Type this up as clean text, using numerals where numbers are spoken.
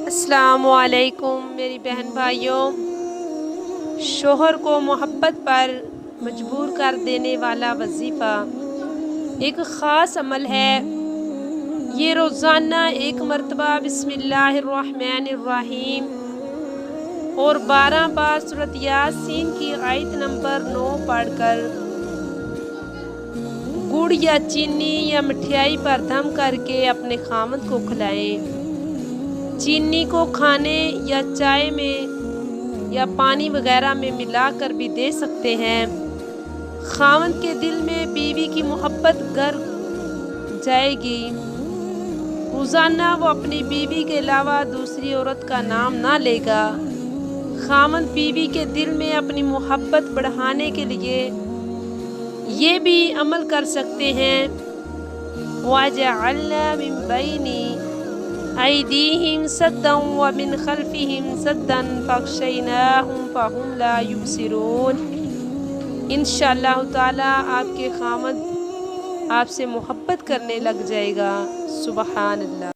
अस्सलामुअलैकुम मेरी बहन भाइयों। शोहर को मोहब्बत पर मजबूर कर देने वाला वजीफ़ा एक ख़ास अमल है। ये रोज़ाना एक मरतबा बिस्मिल्लाहिर्रहमानिर्रहीम और 12 बार सूरत यासीन की आयत नंबर 9 पढ़कर गुड़ या चीनी या मिठाई पर दम करके अपने खामद को खिलाएं। चीनी को खाने या चाय में या पानी वगैरह में मिलाकर भी दे सकते हैं। खामद के दिल में बीवी की मोहब्बत घर जाएगी। रोज़ाना वो अपनी बीवी के अलावा दूसरी औरत का नाम ना लेगा। खामद बीवी के दिल में अपनी मोहब्बत बढ़ाने के लिए ये भी अमल कर सकते हैं। वजअलना मिन बैनी ऐदीहिम सद्दन व मिन खल्फिहिम सद्दन फअग़शयनाहुम फहुम ला युबसिरून। इंशाअल्लाह ताला आपके खामद आपसे मोहब्बत करने लग जाएगा। सुबहान अल्लाह।